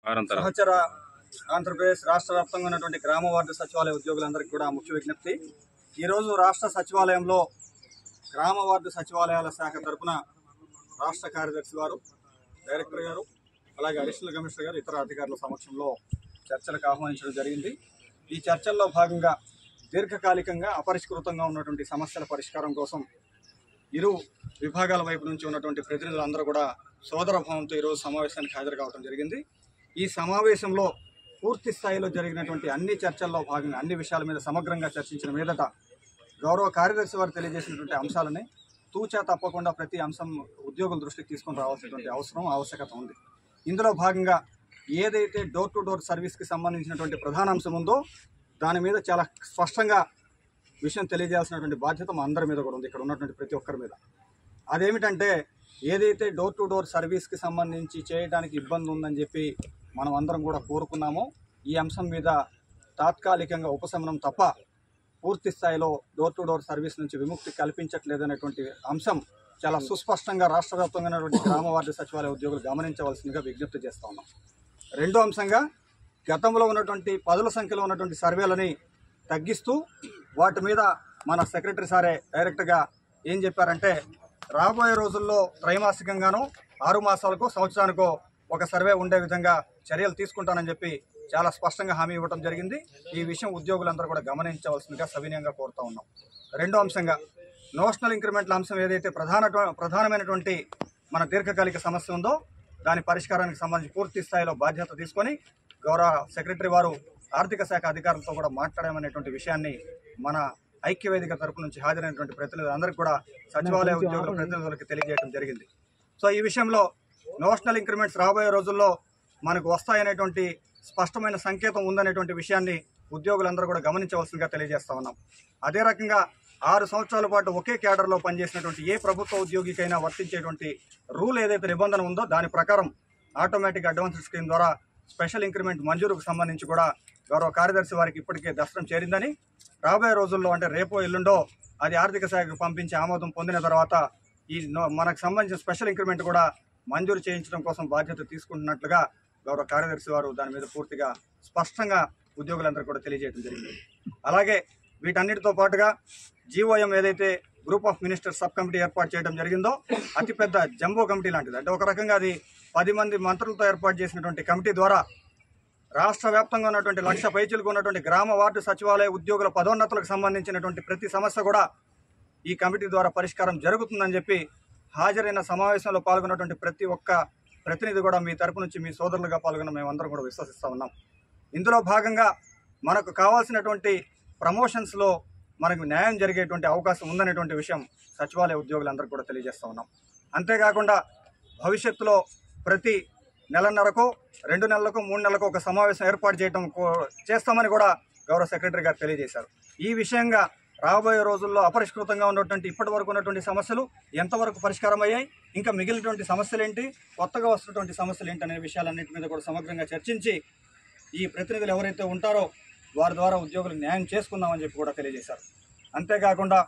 సహచర ఆంధ్రప్రదేశ్ రాష్ట్ర వ్యాప్తంగా ఉన్నటువంటి గ్రామ వార్డు సచివాలయ ఉద్యోగులందరికీ కూడా ముఖ్య విజ్ఞప్తి. ఈరోజు రాష్ట్ర సచివాలయంలో గ్రామ వార్డు సచివాలయాల శాఖ తరఫున రాష్ట్ర కార్యదర్శి వారు, డైరెక్టర్ గారు, అలాగే అడిషనల్ కమిషనర్ గారు, ఇతర అధికారుల సమక్షంలో చర్చలకు ఆహ్వానించడం జరిగింది. ఈ చర్చల్లో భాగంగా దీర్ఘకాలికంగా అపరిష్కృతంగా ఉన్నటువంటి సమస్యల పరిష్కారం కోసం ఇరు విభాగాల వైపు నుంచి ఉన్నటువంటి ప్రతినిధులందరూ కూడా సోదరభావంతో ఈరోజు సమావేశానికి హాజరు కావడం జరిగింది. ఈ సమావేశంలో పూర్తి స్థాయిలో జరిగినటువంటి అన్ని చర్చల్లో భాగంగా అన్ని విషయాల మీద సమగ్రంగా చర్చించిన మీదట గౌరవ కార్యదర్శి వారు తెలియజేసినటువంటి అంశాలని తూచా తప్పకుండా ప్రతి అంశం ఉద్యోగుల దృష్టికి తీసుకొని రావాల్సినటువంటి ఆవశ్యకత ఉంది. ఇందులో భాగంగా ఏదైతే డోర్ టు డోర్ సర్వీస్కి సంబంధించినటువంటి ప్రధాన అంశం ఉందో దాని మీద చాలా స్పష్టంగా విషయం తెలియజేయాల్సినటువంటి బాధ్యత మా అందరి మీద కూడా ఉంది, ఇక్కడ ఉన్నటువంటి ప్రతి ఒక్కరి మీద. అదేమిటంటే ఏదైతే డోర్ టు డోర్ సర్వీస్కి సంబంధించి చేయడానికి ఇబ్బంది ఉందని చెప్పి మనం అందరం కూడా కోరుకున్నామో ఈ అంశం మీద తాత్కాలికంగా ఉపశమనం తప్ప పూర్తి స్థాయిలో డోర్ టు డోర్ సర్వీస్ నుంచి విముక్తి కల్పించట్లేదనేటువంటి అంశం చాలా సుస్పష్టంగా రాష్ట్ర వ్యాప్తంగా ఉన్నటువంటి గ్రామ వార్డు సచివాలయ ఉద్యోగులు గమనించవలసిందిగా విజ్ఞప్తి చేస్తూ ఉన్నాం. రెండో అంశంగా గతంలో ఉన్నటువంటి పదుల సంఖ్యలో ఉన్నటువంటి సర్వేలని తగ్గిస్తూ వాటి మీద మన సెక్రటరీ సారే డైరెక్ట్గా ఏం చెప్పారంటే రాబోయే రోజుల్లో త్రైమాసికంగానో 6 మాసాలకో సంవత్సరానికో ఒక సర్వే ఉండే విధంగా చర్యలు తీసుకుంటానని చెప్పి చాలా స్పష్టంగా హామీ ఇవ్వడం జరిగింది. ఈ విషయం ఉద్యోగులందరూ కూడా గమనించవలసిందిగా సవినయంగా కోరుతా ఉన్నాం. రెండో అంశంగా నోషనల్ ఇంక్రిమెంట్ల అంశం ఏదైతే ప్రధానమైనటువంటి మన దీర్ఘకాలిక సమస్య ఉందో దాని పరిష్కారానికి సంబంధించి పూర్తి స్థాయిలో బాధ్యత తీసుకొని గౌరవ సెక్రటరీ వారు ఆర్థిక శాఖ అధికారులతో కూడా మాట్లాడామనేటువంటి విషయాన్ని మన ఐక్యవేదిక తరపు నుంచి హాజరైనటువంటి ప్రతినిధులందరికీ కూడా సచివాలయ ఉద్యోగుల ప్రతినిధులకు తెలియజేయడం జరిగింది. సో ఈ విషయంలో నోషనల్ ఇంక్రిమెంట్స్ రాబోయే రోజుల్లో మనకు వస్తాయనేటువంటి స్పష్టమైన సంకేతం ఉందనేటువంటి విషయాన్ని ఉద్యోగులందరూ కూడా గమనించవలసిందిగా తెలియజేస్తా ఉన్నాం. అదే రకంగా 6 సంవత్సరాల పాటు ఒకే క్యాడర్లో పనిచేసినటువంటి ఏ ప్రభుత్వ ఉద్యోగికైనా వర్తించేటువంటి రూల్ ఏదైతే నిబంధన ఉందో దాని ప్రకారం ఆటోమేటిక్ అడ్వాన్స్ స్కీమ్ ద్వారా స్పెషల్ ఇంక్రిమెంట్ మంజూరుకు సంబంధించి కూడా గౌరవ కార్యదర్శి వారికి ఇప్పటికే దస్త్రం చేరిందని, రాబోయే రోజుల్లో అంటే రేపో ఎల్లుండో అది ఆర్థిక శాఖకు పంపించి ఆమోదం పొందిన తర్వాత ఈ మనకు సంబంధించిన స్పెషల్ ఇంక్రిమెంట్ కూడా మంజూరు చేయించడం కోసం బాధ్యత తీసుకుంటున్నట్లుగా గౌరవ కార్యదర్శి వారు దాని మీద పూర్తిగా స్పష్టంగా ఉద్యోగులందరూ కూడా తెలియజేయడం జరిగింది. అలాగే వీటన్నిటితో పాటుగా జీఓఎం ఏదైతే group of ministers sub committee ఏర్పాటు చేయడం జరిగిందో అతిపెద్ద జంబో కమిటీ లాంటిది. అంటే ఒక రకంగా అది 10 మంది మంత్రులతో ఏర్పాటు చేసినటువంటి కమిటీ ద్వారా రాష్ట్ర వ్యాప్తంగా ఉన్నటువంటి 1,00,000 పైచీలకు ఉన్నటువంటి గ్రామ వార్డు సచివాలయ ఉద్యోగుల పదోన్నతులకు సంబంధించినటువంటి ప్రతి సమస్య కూడా ఈ కమిటీ ద్వారా పరిష్కారం జరుగుతుందని చెప్పి హాజరైన సమావేశంలో పాల్గొన్నటువంటి ప్రతి ఒక్క ప్రతినిధి కూడా మీ తరపు నుంచి మీ సోదరులుగా పాల్గొన్న మేమందరం కూడా విశ్వసిస్తూ ఉన్నాం. ఇందులో భాగంగా మనకు కావాల్సినటువంటి ప్రమోషన్స్లో మనకు న్యాయం జరిగేటువంటి అవకాశం ఉందనేటువంటి విషయం సచివాలయ ఉద్యోగులందరికీ కూడా తెలియజేస్తూ ఉన్నాం. అంతేకాకుండా భవిష్యత్తులో ప్రతి నెలన్నరకో 2 నెలలకు 3 నెలలకు ఒక సమావేశం ఏర్పాటు చేస్తామని కూడా గౌరవ సెక్రటరీ గారు తెలియజేశారు. ఈ విషయంగా రాబోయే రోజుల్లో అపరిష్కృతంగా ఉన్నటువంటి ఇప్పటి వరకు ఉన్నటువంటి సమస్యలు ఎంతవరకు పరిష్కారం అయ్యాయి, ఇంకా మిగిలినటువంటి సమస్యలు ఏంటి, కొత్తగా వస్తున్నటువంటి సమస్యలు ఏంటి అనే విషయాలన్నింటి మీద కూడా సమగ్రంగా చర్చించి ఈ ప్రతినిధులు ఎవరైతే ఉంటారో వారి ద్వారా ఉద్యోగులకు న్యాయం చేసుకుందామని చెప్పి కూడా తెలియజేశారు. అంతేకాకుండా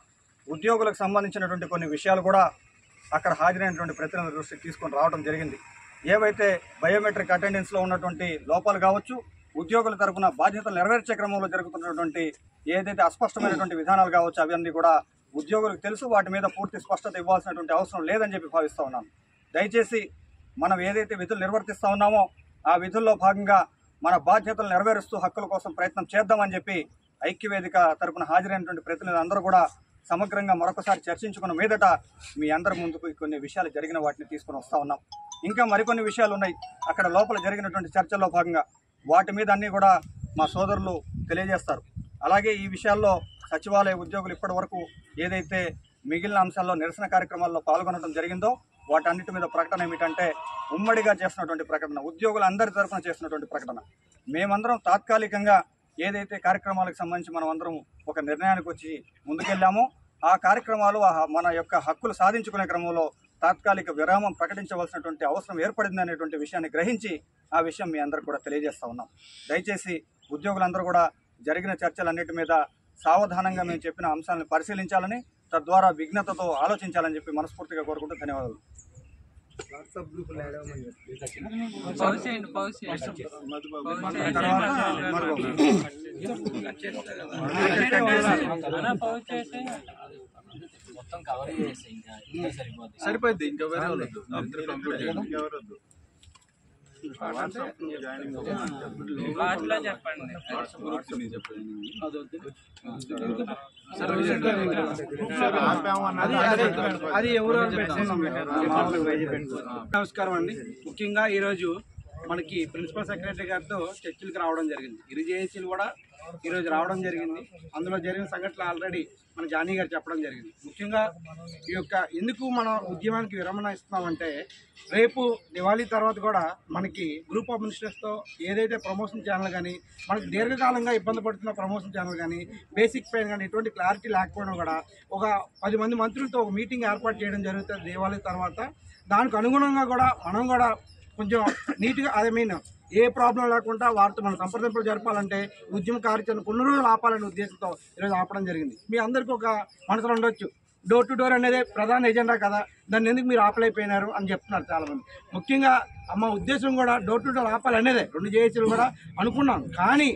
ఉద్యోగులకు సంబంధించినటువంటి కొన్ని విషయాలు కూడా అక్కడ హాజరైనటువంటి ప్రతినిధుల దృష్టికి తీసుకొని రావడం జరిగింది. ఏవైతే బయోమెట్రిక్ అటెండెన్స్లో ఉన్నటువంటి లోపాలు కావచ్చు, ఉద్యోగుల తరఫున బాధ్యతలు నెరవేర్చే క్రమంలో జరుగుతున్నటువంటి ఏదైతే అస్పష్టమైనటువంటి విధానాలు కావచ్చు అవన్నీ కూడా ఉద్యోగులకు తెలుసు. వాటి మీద పూర్తి స్పష్టత ఇవ్వాల్సినటువంటి అవసరం లేదని చెప్పి భావిస్తూ ఉన్నాను. దయచేసి మనం ఏదైతే విధులు నిర్వర్తిస్తూ ఉన్నామో ఆ విధుల్లో భాగంగా మన బాధ్యతలు నెరవేరుస్తూ హక్కుల కోసం ప్రయత్నం చేద్దామని చెప్పి ఐక్యవేదిక తరఫున హాజరైనటువంటి ప్రతినిధులు అందరూ కూడా సమగ్రంగా మరొకసారి చర్చించుకున్న మీదట మీ అందరి ముందుకు కొన్ని విషయాలు జరిగిన వాటిని తీసుకుని వస్తూ ఉన్నాం. ఇంకా మరికొన్ని విషయాలు ఉన్నాయి అక్కడ లోపల జరిగినటువంటి చర్చల్లో భాగంగా, వాటి మీద అన్నీ కూడా మా సోదరులు తెలియజేస్తారు. అలాగే ఈ విషయాల్లో సచివాలయ ఉద్యోగులు ఇప్పటి వరకు ఏదైతే మిగిలిన అంశాల్లో నిరసన కార్యక్రమాల్లో పాల్గొనడం జరిగిందో వాటన్నిటి మీద ప్రకటన ఏమిటంటే ఉమ్మడిగా చేసినటువంటి ప్రకటన, ఉద్యోగులందరి తరఫున చేసినటువంటి ప్రకటన. మేమందరం తాత్కాలికంగా ఏదైతే కార్యక్రమాలకు సంబంధించి మనం అందరం ఒక నిర్ణయానికి వచ్చి ముందుకెళ్ళామో ఆ కార్యక్రమాలు మన యొక్క హక్కులు సాధించుకునే క్రమంలో తాత్కాలిక విరామం ప్రకటించవలసినటువంటి అవసరం ఏర్పడింది అనేటువంటి విషయాన్ని గ్రహించి ఆ విషయం మీ అందరికి కూడా తెలియజేస్తా ఉన్నాం. దయచేసి ఉద్యోగులందరూ కూడా జరిగిన చర్చలన్నిటి మీద సావధానంగా మేము చెప్పిన అంశాలను పరిశీలించాలని, తద్వారా విఘ్నతతో ఆలోచించాలని చెప్పి మనస్ఫూర్తిగా కోరుకుంటూ ధన్యవాదాలు. మొత్తం కవర్ చేస్తే ఇంకా సరిపోద్ది. ఇంకెవరే వద్దు, ఇంకెవరు వద్దు. నమస్కారం అండి. ముఖ్యంగా ఈరోజు మనకి ప్రిన్సిపల్ సెక్రటరీ గారితో చర్చలకు రావడం జరిగింది. ఇరు జేఏసీలు కూడా ఈరోజు రావడం జరిగింది. అందులో జరిగిన సంఘటనలు ఆల్రెడీ మన జానీ గారు చెప్పడం జరిగింది. ముఖ్యంగా ఈ యొక్క ఎందుకు మనం ఉద్యమానికి విరమణ ఇస్తున్నామంటే, రేపు దివాళీ తర్వాత కూడా మనకి గ్రూప్ ఆఫ్ మినిస్టర్స్తో ఏదైతే ప్రమోషన్ ఛానల్ కానీ, మనకి దీర్ఘకాలంగా ఇబ్బంది పడుతున్న ప్రమోషన్ ఛానల్ కానీ, బేసిక్ పైన కానీ ఎటువంటి క్లారిటీ లేకపోవడం కూడా ఒక 10 మంది మంత్రులతో ఒక మీటింగ్ ఏర్పాటు చేయడం జరుగుతుంది దివాళీ తర్వాత. దానికి అనుగుణంగా కూడా మనం కూడా కొంచెం నీట్గా ఏ ప్రాబ్లం లేకుండా వారితో మనం సంప్రదింపులు జరపాలంటే ఉద్యమ కార్యాచరణ కొన్ని రోజులు ఆపాలనే ఉద్దేశంతో ఈరోజు ఆపడం జరిగింది. మీ అందరికీ ఒక మనసులో ఉండొచ్చు, డోర్ టు డోర్ అనేది ప్రధాన ఎజెండా కదా, దాన్ని ఎందుకు మీరు ఆపలేకపోయినారు అని చెప్తున్నారు చాలామంది. ముఖ్యంగా మా ఉద్దేశం కూడా డోర్ టు డోర్ ఆపాలనేదే. 2 జేఏసీలు కూడా అనుకున్నాం. కానీ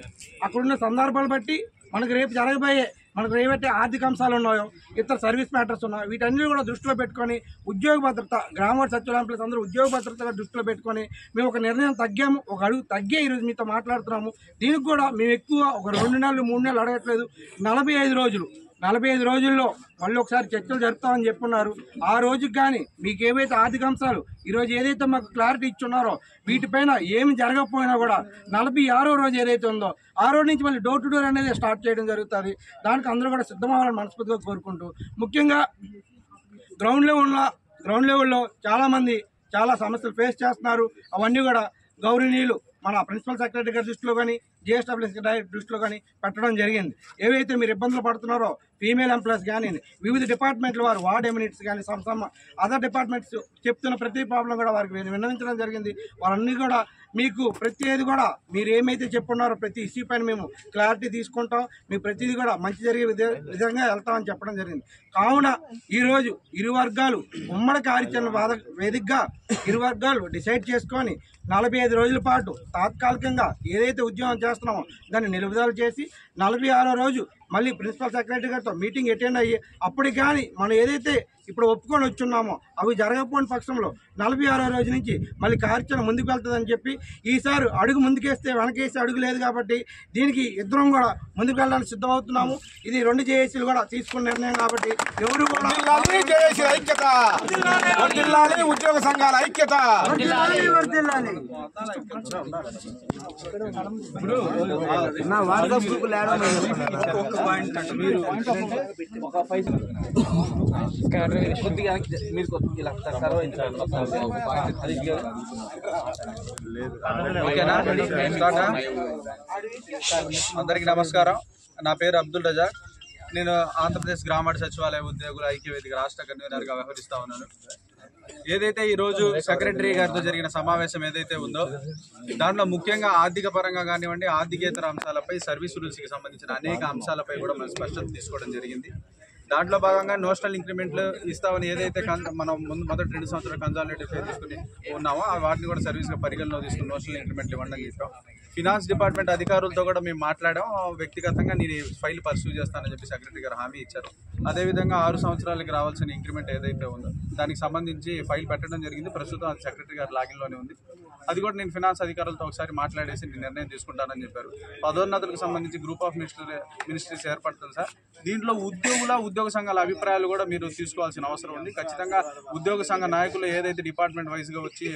అక్కడున్న సందర్భాలు బట్టి మనకు రేపు జరగబోయే మనకు ఏవైతే ఆర్థిక అంశాలు ఉన్నాయో, ఇతర సర్వీస్ మ్యాటర్స్ ఉన్నాయో, వీటన్ని కూడా దృష్టిలో పెట్టుకొని ఉద్యోగ భద్రత, గ్రామ సచివాలయం ప్లస్ అందరూ ఉద్యోగ భద్రతగా దృష్టిలో పెట్టుకొని మేము ఒక నిర్ణయం తగ్గాము, ఒక అడుగు తగ్గే ఈరోజు మీతో మాట్లాడుతున్నాము. దీనికి కూడా మేము ఎక్కువ ఒక 2 నెలలు 3 నెలలు అడగట్లేదు. 45 రోజుల్లో మళ్ళీ ఒకసారి చర్చలు జరుపుతామని చెప్పున్నారు. ఆ రోజుకి కానీ మీకు ఏవైతే ఆర్థిక అంశాలు ఈరోజు ఏదైతే మాకు క్లారిటీ ఇచ్చున్నారో వీటిపైన ఏమి జరగకపోయినా కూడా 46వ రోజు ఏదైతే ఉందో ఆ రోజు నుంచి మళ్ళీ డోర్ టు డోర్ అనేది స్టార్ట్ చేయడం జరుగుతుంది. దానికి అందరూ కూడా సిద్ధమవ్వాలని మనస్ఫూర్తిగా కోరుకుంటూ, ముఖ్యంగా గ్రౌండ్ లెవెల్లో చాలామంది చాలా సమస్యలు ఫేస్ చేస్తున్నారు. అవన్నీ కూడా గౌరవనీయులు మన ప్రిన్సిపల్ సెక్రటరీ గారి దృష్టిలో కానీ, జిఎస్డబ్ల్యూఎస్ డైరెక్టర్ దృష్టిలో కానీ పెట్టడం జరిగింది. ఏవైతే మీరు ఇబ్బందులు పడుతున్నారో ఫీమేల్ ఎంప్లాయీస్ కానీ, వివిధ డిపార్ట్మెంట్ల వారు వార్డ్ ఎమ్యూనిటీస్ కానీ, సమ్ అదర్ డిపార్ట్మెంట్స్ చెప్తున్న ప్రతి ప్రాబ్లం కూడా వారికి విన్నవించడం జరిగింది. వాళ్ళన్నీ కూడా మీకు ప్రతి ఏది కూడా మీరు ఏమైతే చెప్పున్నారో ప్రతి ఇష్యూ పైన మేము క్లారిటీ తీసుకుంటాం, మీకు ప్రతిదీ కూడా మంచి జరిగే విధంగా వెళ్తామని చెప్పడం జరిగింది. కావున ఈరోజు ఇరు వర్గాలు ఉమ్మడి కార్యాచరణ వేదికగా ఇరు వర్గాలు డిసైడ్ చేసుకొని 45 రోజుల పాటు తాత్కాలికంగా ఏదైతే ఉద్యమం చేస్తున్నామో దాన్ని నిలుపుదల చేసి 46వ రోజు మళ్ళీ ప్రిన్సిపల్ సెక్రటరీ గారితో మీటింగ్ అటెండ్ అయ్యి అప్పటికి కానీ మనం ఏదైతే ఇప్పుడు ఒప్పుకొని వచ్చున్నామో అవి జరగకపోయిన పక్షంలో 46వ రోజు నుంచి మళ్ళీ కార్యాచరణ ముందుకు వెళ్తుందని చెప్పి, ఈసారి అడుగు ముందుకేస్తే వెనకేసి అడుగు లేదు కాబట్టి దీనికి ఇద్దరం కూడా ముందుకు వెళ్ళడానికి సిద్ధమవుతున్నాము. ఇది 2 జేఏసీలు కూడా తీసుకున్న నిర్ణయం కాబట్టి ఎవరు కూడా ఉద్యోగ సంఘాల ఐక్యత అందరికీ నమస్కారం. నా పేరు అబ్దుల్ రజాక్. నేను ఆంధ్రప్రదేశ్ గ్రామ సచివాలయ ఉద్యోగుల ఐక్యవేదిక రాష్ట్ర కన్వీనర్గా వ్యవహరిస్తా ఉన్నాను. ఏదైతే ఈరోజు సెక్రటరీ గారితో జరిగిన సమావేశం ఏదైతే ఉందో దాంట్లో ముఖ్యంగా ఆర్థిక పరంగా కానివ్వండి, ఆర్థికేతర అంశాలపై, సర్వీస్ రూల్స్కి సంబంధించిన అనేక అంశాలపై కూడా మనం స్పష్టత తీసుకోవడం జరిగింది. దాంట్లో భాగంగా నోషనల్ ఇంక్రిమెంట్లు ఇస్తామని ఏదైతే మనం మొదటి 2 సంవత్సరాలు కన్సాలిడేటెడ్ పే తీసుకుని ఉన్నామో వాటిని కూడా సర్వీస్గా పరిగణలో తీసుకుని నోషనల్ ఇంక్రిమెంట్లు ఇవ్వడం చెప్పాం. ఫినాన్స్ డిపార్ట్మెంట్ అధికారులతో కూడా మేము మాట్లాడాం. వ్యక్తిగతంగా నేను ఈ ఫైల్ పర్సూ చేస్తానని చెప్పి సెక్రటరీ గారు హామీ ఇచ్చారు. అదేవిధంగా 6 సంవత్సరాలకి రావాల్సిన ఇంక్రిమెంట్ ఏదైతే ఉందో దానికి సంబంధించి ఫైల్ పెట్టడం జరిగింది. ప్రస్తుతం అది సెక్రటరీ గారు లాగిన్లోనే ఉంది. అది కూడా నేను ఫినాన్స్ అధికారులతో ఒకసారి మాట్లాడేసి నేను నిర్ణయం తీసుకుంటానని చెప్పారు. పదోన్నతులకు సంబంధించి గ్రూప్ ఆఫ్ మినిస్ట్రీస్ ఏర్పడుతుంది సార్. దీంట్లో ఉద్యోగ సంఘాల అభిప్రాయాలు కూడా మీరు తీసుకోవాల్సిన అవసరం ఉంది. ఖచ్చితంగా ఉద్యోగ సంఘ నాయకులు ఏదైతే డిపార్ట్మెంట్ వైజ్గా వచ్చి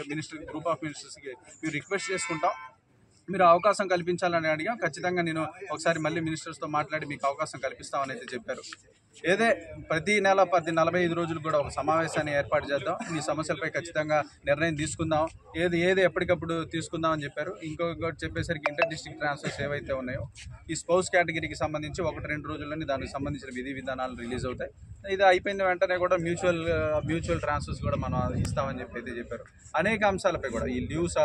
గ్రూప్ ఆఫ్ మినిస్టర్స్కి మీరు రిక్వెస్ట్ చేసుకుంటాం, మీరు అవకాశం కల్పించాలని అడిగాం. ఖచ్చితంగా నేను ఒకసారి మళ్ళీ మినిస్టర్స్తో మాట్లాడి మీకు అవకాశం కల్పిస్తామని అయితే చెప్పారు. ప్రతి నెల 45 రోజులు కూడా ఒక సమావేశాన్ని ఏర్పాటు చేద్దాం, మీ సమస్యలపై ఖచ్చితంగా నిర్ణయం తీసుకుందాం, ఏది ఎప్పటికప్పుడు తీసుకుందాం అని చెప్పారు. ఇంకొకటి చెప్పేసరికి ఇంటర్ డిస్ట్రిక్ట్ ట్రాన్స్ఫర్స్ ఏవైతే ఉన్నాయో ఈ స్పౌస్ కేటగిరీకి సంబంధించి 1-2 రోజుల్లోనే దానికి సంబంధించిన విధి విధానాలు రిలీజ్ అవుతాయి. ఇది అయిపోయిన వెంటనే కూడా మ్యూచువల్ ట్రాన్స్ఫర్స్ కూడా మనం ఇస్తామని చెప్పి అయితే చెప్పారు. అనేక అంశాలపై కూడా ఈ లీవ్స్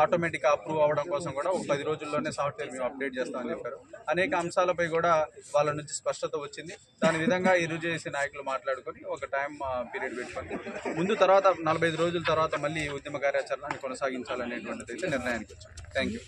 ఆటోమేటిక్గా అప్రూవ్ అవ్వడం కోసం కూడా ఒక 10 రోజుల్లోనే సాఫ్ట్వేర్ మేము అప్డేట్ చేస్తామని చెప్పారు. అనేక అంశాలపై కూడా వాళ్ళ నుంచి స్పష్టత వచ్చింది. దాని విధంగా ఇరు చేసే నాయకులు మాట్లాడుకొని ఒక టైం పీరియడ్ పెట్టుకొని ముందు తర్వాత 45 రోజుల తర్వాత మళ్ళీ ఉద్యమ కార్యాచరణని కొనసాగించాలనేటువంటిది అయితే నిర్ణయానికి వచ్చాం. Thank you.